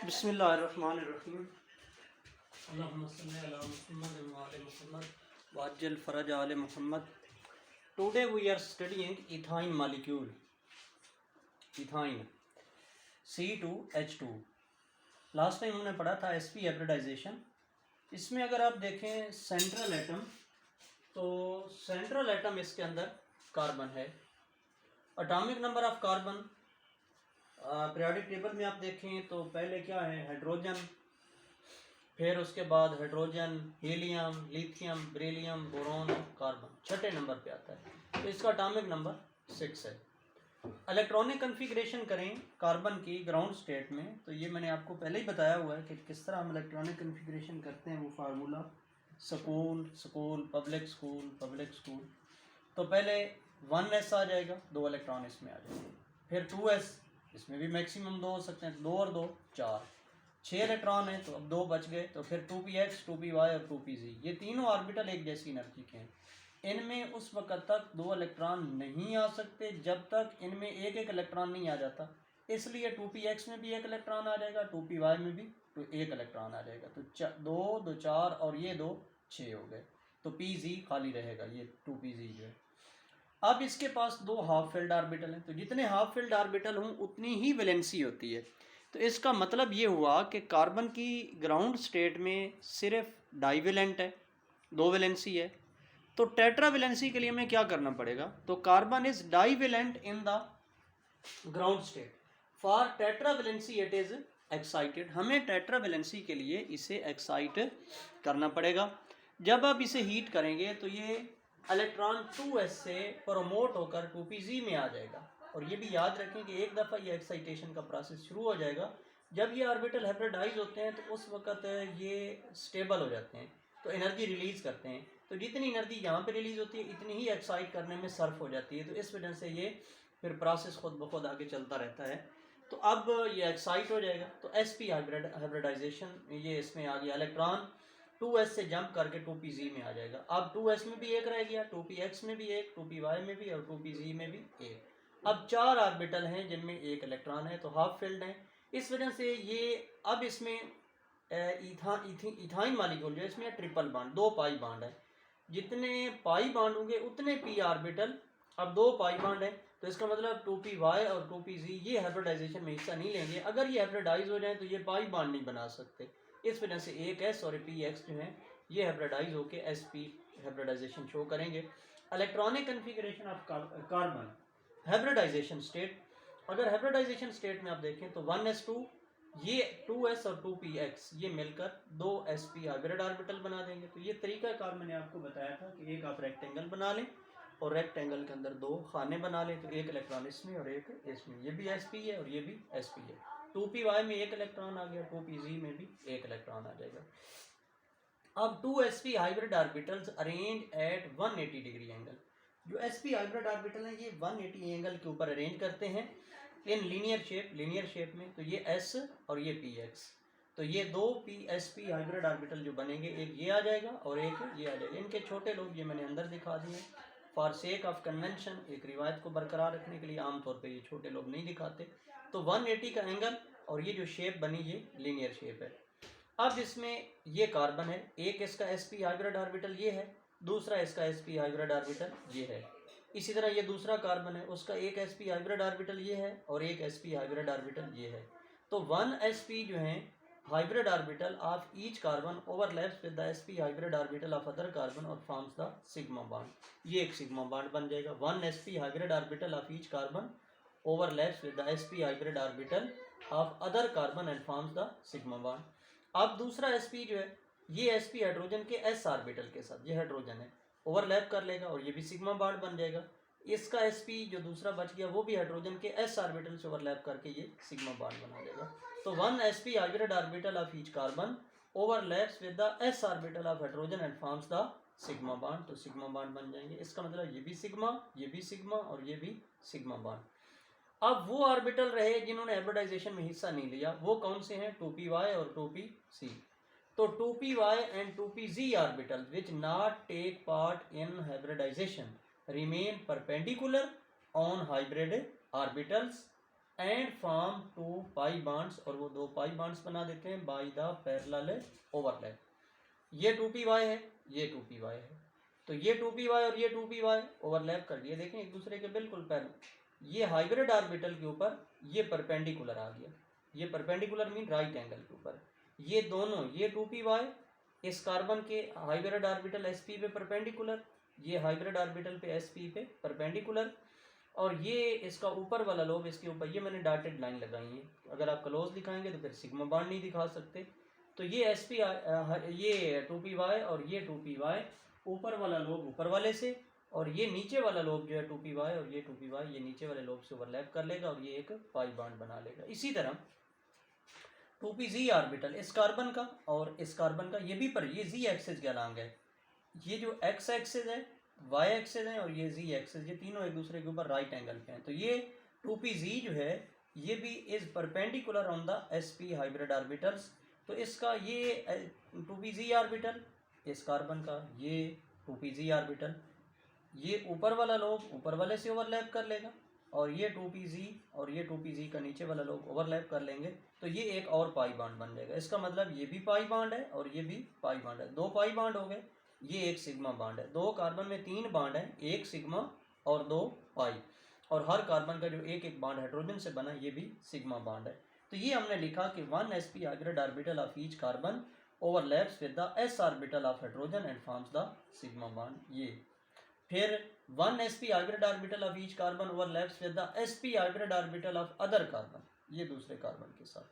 बिस्मिल्लाहिर्रहमानिर्रहीम अल्लाहुम्मा सल्ली अला मुहम्मद व आले मुहम्मद वअज्जल फरज आले Muhammad. Today we are studying ethyne molecule, ethyne C2H2। Last time हमने पढ़ा था sp हाइब्रिडाइजेशन। इसमें अगर आप देखें सेंट्रल एटम, तो सेंट्रल एटम इसके अंदर कार्बन है। Atomic number of carbon periodic table में आप देखें तो पहले क्या है, हाइड्रोजन, फिर उसके बाद hydrogen, helium, lithium, beryllium, boron, carbon छठे नंबर पे आता है। तो इसका एटॉमिक नंबर 6 है। इलेक्ट्रॉनिक कन्फिग्रेशन करें कार्बन की ग्राउंड स्टेट में, तो ये मैंने आपको पहले ही बताया हुआ है कि किस तरह हम इलेक्ट्रॉनिक कन्फिग्रेशन करते हैं। वो formula school school public school public school. तो पहले 1s आ जाएगा, 2 इलेक्ट्रॉन इसमें आ जाएंगे। फिर 2s, इसमें भी मैक्सिमम 2 हो सकते हैं, 2 और 2 4, 6 इलेक्ट्रॉन है तो अब 2 बच गए। तो फिर 2px 2py और 2pz, ये तीनों ऑर्बिटल एक जैसी एनर्जी के हैं। इनमें उस वक्त तक 2 इलेक्ट्रॉन नहीं आ सकते जब तक इनमें एक एक इलेक्ट्रॉन नहीं आ जाता। इसलिए 2px में भी एक इलेक्ट्रॉन आ जाएगा, 2py में भी तो एक इलेक्ट्रॉन आ जाएगा। तो 2 2 4 और ये 2 6 हो गए। तो pz खाली रहेगा, ये 2pz जो है। अब इसके पास 2 हाफ फील्ड ऑर्बिटल हैं, तो जितने हाफ फील्ड ऑर्बिटल हों उतनी ही वैलेंसी होती है। तो इसका मतलब ये हुआ कि कार्बन की ग्राउंड स्टेट में सिर्फ डाईवेलेंट है, 2 वैलेंसी है। तो टेट्रा वैलेंसी के लिए हमें क्या करना पड़ेगा, तो carbon is divalent in the ground state. For tetra valency it is excited. हमें टेट्रा वैलेंसी के लिए इसे एक्साइट करना पड़ेगा। जब आप इसे हीट करेंगे तो ये इलेक्ट्रॉन 2s से प्रमोट होकर 2pz में आ जाएगा। और ये भी याद रखें कि एक दफ़ा ये एक्साइटेशन का प्रोसेस शुरू हो जाएगा, जब ये ऑर्बिटल हाइब्रिडाइज होते हैं तो उस वक्त ये स्टेबल हो जाते हैं, तो एनर्जी रिलीज़ करते हैं। तो जितनी एनर्जी यहाँ पे रिलीज़ होती है इतनी ही एक्साइट करने में सर्फ हो जाती है। तो इस वजह से ये फिर प्रोसेस खुद ब खुद आगे चलता रहता है। तो अब ये एक्साइट हो जाएगा। तो sp हाइब्रिडाइजेशन ये इसमें आ गया, इलेक्ट्रॉन 2s से जंप करके 2pz में आ जाएगा। अब 2s में भी एक रह गया, 2px में भी एक, 2py में भी और 2pz में भी एक। अब 4 ऑर्बिटल हैं जिनमें एक इलेक्ट्रॉन है, तो हाफ फील्ड है। इस वजह से ये अब इसमें इथाइन मॉलिक्यूल जो इसमें ट्रिपल बॉन्ड, 2 पाई बॉन्ड है। जितने पाई बॉन्ड होंगे उतने p ऑर्बिटल। अब 2 पाई बॉन्ड है, तो इसका मतलब 2py और 2pz ये हाइब्रिडाइजेशन में हिस्सा नहीं लेंगे। अगर ये हाइब्रिडाइज हो जाए तो ये पाई बॉन्ड नहीं बना सकते। इस वजह से एक s और px जो है ये हाइब्रिडाइज होके sp हाइब्रिडाइजेशन शो करेंगे। Electronic configuration of carbon hybridization state. अगर हाइब्रिडाइजेशन स्टेट में आप देखें तो 1s2, ये 2s और 2px ये मिलकर 2sp हाइब्रिड ऑर्बिटल बना देंगे। तो ये तरीका कार मैंने आपको बताया था कि एक आप रेक्टेंगल बना लें और रेक्टेंगल के अंदर 2 खाने बना लें, तो एक इलेक्ट्रॉन इसमें और एक इसमें। ये भी sp है और ये भी sp है। 2py में एक इलेक्ट्रॉन आ गया, 2pz में भी एक इलेक्ट्रॉन आ जाएगा। अब 2sp hybrid orbitals arrange eight 180 degree angle. जो sp हाइब्रिड ऑर्बिटल हैं ये 180 एंगल के ऊपर अरेंज करते हैं इन लीनियर शेप में। तो ये s और ये px, तो ये 2 sp हाइब्रिड ऑर्बिटल जो बनेंगे, एक ये आ जाएगा और एक ये आ जाएगा। इनके छोटे लोग ये मैंने अंदर दिखा दिए फॉर सेक ऑफ कन्वेंशन, एक रिवायत को बरकरार रखने के लिए। आमतौर पे ये छोटे लोग नहीं दिखाते। तो 180 का एंगल और ये जो शेप बनी ये लीनियर शेप है। अब इसमें ये कार्बन है, एक इसका sp हाइब्रिड ऑर्बिटल ये है, दूसरा इसका sp हाइब्रिड ऑर्बिटल ये है। इसी तरह ये दूसरा कार्बन है, उसका एक sp हाइब्रिड ऑर्बिटल ये है और एक sp हाइब्रिड ऑर्बिटल ये है। तो 1sp जो है hybrid orbital of each carbon overlaps with the sp hybrid orbital of other carbon और फॉर्म्स द सिग्मा बॉन्ड। ये एक सिग्मा बॉन्ड बन जाएगा। 1sp hybrid orbital of each carbon overlaps with the sp hybrid orbital of other carbon and forms the sigma bond. अब दूसरा sp जो है ये sp हाइड्रोजन के s ऑर्बिटल के साथ, ये हाइड्रोजन है, ओवरलैप कर लेगा और ये भी सिग्मा बॉन्ड बन जाएगा। इसका sp जो दूसरा बच गया वो भी हाइड्रोजन के s ऑर्बिटल से ओवरलैप करके ये सिग्मा बॉन्ड बना देगा। तो 1sp hybrid orbital of each carbon overlaps with the s orbital of hydrogen and forms the sigma bond. तो सिग्मा बॉन्ड बन जाएंगे। इसका मतलब ये भी सिग्मा और ये भी सिग्मा बॉन्ड। अब वो ऑर्बिटल रहे जिन्होंने हाइब्रिडाइजेशन में हिस्सा नहीं लिया, वो कौन से हैं, 2py और 2pc। तो 2py and 2pz orbital which not take part in hybridization remain perpendicular on hybrid orbitals and form 2 pi bonds, और वो 2 पाई बॉन्ड्स बना देते हैं बाय द पैरेलल ओवरलैप। ये 2py है, ये 2py है, तो ये 2py और ये 2py ओवरलैप कर दिए, देखें एक दूसरे के बिल्कुल पैरेलल। ये हाइब्रिड ऑर्बिटल के ऊपर ये परपेंडिकुलर आ गया, ये परपेंडिकुलर मीन राइट एंगल के ऊपर। ये दोनों, ये 2py इस कार्बन के हाइब्रिड ऑर्बिटल sp पे परपेंडिकुलर, ये हाइब्रिड ऑर्बिटल पे sp पे परपेंडिकुलर, और ये इसका ऊपर वाला लोब इसके ऊपर, ये मैंने डॉटेड लाइन लगाई है, अगर आप क्लोज दिखाएंगे तो फिर सिग्मा बॉन्ड नहीं दिखा सकते। तो ये sp ये 2py और ये 2py ऊपर वाला लोब ऊपर वाले से, और ये नीचे वाला लोब जो है 2py और ये 2py ये नीचे वाले लोब से ओवरलैप कर लेगा और ये एक पाई बॉन्ड बना लेगा। इसी तरह 2pz ऑर्बिटल इस कार्बन का और इस कार्बन का, ये भी पर ये z एक्सिस के अलॉन्ग है, ये जो x एक्सिस है, y एक्सिस है और ये z एक्सिस, ये तीनों एक दूसरे के ऊपर राइट एंगल पे हैं। तो ये 2pz जो है ये भी is perpendicular on the sp hybrid orbitals. तो इसका ये 2pz ऑर्बिटल इस कार्बन का, ये 2pz ऑर्बिटल, ये ऊपर वाला लोब ऊपर वाले से ओवरलैप कर लेगा, और ये 2pz और ये 2pz का नीचे वाला लोब ओवरलैप कर लेंगे, तो ये एक और पाई बॉन्ड बन जाएगा। इसका मतलब ये भी पाई बॉन्ड है और ये भी पाई बॉन्ड है, 2 पाई बॉन्ड हो गए, ये एक सिग्मा बॉन्ड है। 2 कार्बन में 3 बॉन्ड है, 1 सिग्मा और 2 पाई, और हर कार्बन का जो एक एक बॉन्ड हाइड्रोजन से बना ये भी सिग्मा बॉन्ड है। तो ये हमने लिखा कि 1 sp hybrid orbital of each carbon overlaps with the s orbital of hydrogen and forms the sigma bond. ये फिर 1 sp hybrid orbital of each carbon overlaps with the sp hybrid orbital of other carbon, ये दूसरे carbon के साथ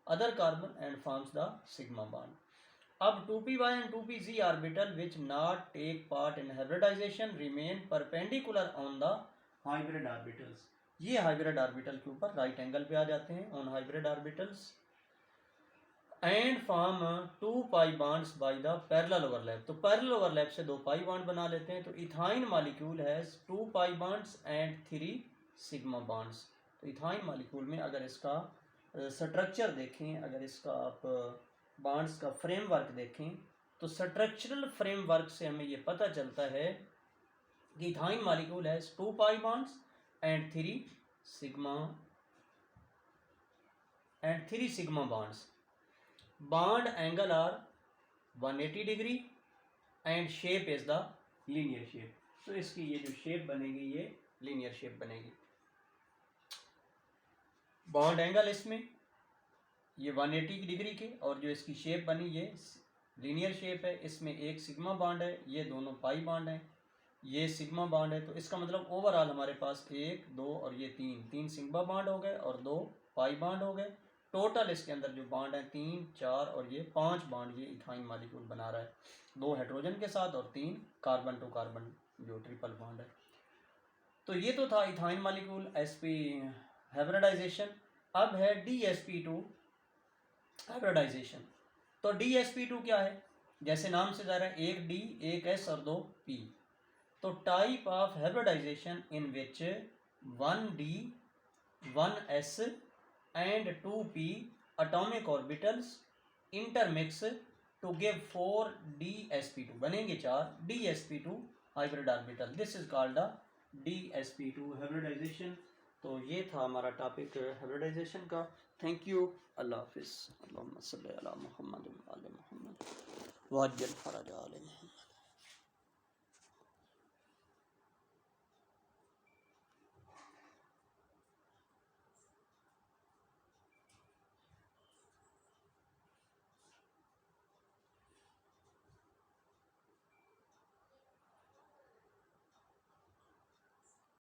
other carbon and forms the sigma bond. अब 2py and 2pz orbital which not take part in hybridization remain perpendicular on the hybrid orbitals। ये hybrid orbital के ऊपर right angle पे आ जाते हैं on hybrid orbitals and form 2 pi bonds by the parallel overlap. तो parallel overlap से 2 pi bond बना लेते हैं। तो ethyne molecule has 2 pi bonds and 3 sigma bonds. तो इथाइन मॉलिक्यूल में अगर इसका स्ट्रक्चर देखें, अगर इसका आप बॉन्ड्स का फ्रेमवर्क देखें, तो स्ट्रक्चरल फ्रेमवर्क से हमें ये पता चलता है कि ethyne molecule has 2 pi bonds and 3 sigma bonds. Bond angle are 180 degree and shape is the linear shape. तो इसकी ये जो शेप बनेगी ये लीनियर शेप बनेगी। बॉन्ड एंगल इसमें ये 180 डिग्री के, और जो इसकी शेप बनी ये लीनियर शेप है। इसमें एक सिग्मा बॉन्ड है, ये दोनों पाई बॉन्ड हैं, ये सिग्मा बॉन्ड है। तो इसका मतलब ओवरऑल हमारे पास 1 2 और ये 3 सिग्मा बॉन्ड हो गए और 2 पाई बॉन्ड हो गए। टोटल इसके अंदर जो बॉन्ड है 3 4 और ये 5 बॉन्ड ये इथाइन मॉलिक्यूल बना रहा है, 2 हाइड्रोजन के साथ और 3 कार्बन टू कार्बन जो ट्रिपल बॉन्ड है। तो ये तो था इथाइन मॉलिक्यूल sp हाइब्रिडाइजेशन। अब है DsP2 हाइब्रिडाइजेशन। तो DsP2 क्या है? जैसे नाम से जा रहा है, 1 D 1 S और 2 P। तो type of hybridization in which 1 D 1 S and 2 P atomic orbitals intermix to give 4 DsP2, बनेंगे 4 DsP2 hybrid orbital। This is called the DsP2 hybridization। तो ये था हमारा टॉपिक हाइब्रिडाइजेशन का। थैंक यू, अल्लाह हाफिज़। अल्लाहुम्मा सल्ली अला मुहम्मद व आले मुहम्मद वअज्जल फरज आले मुहम्मद।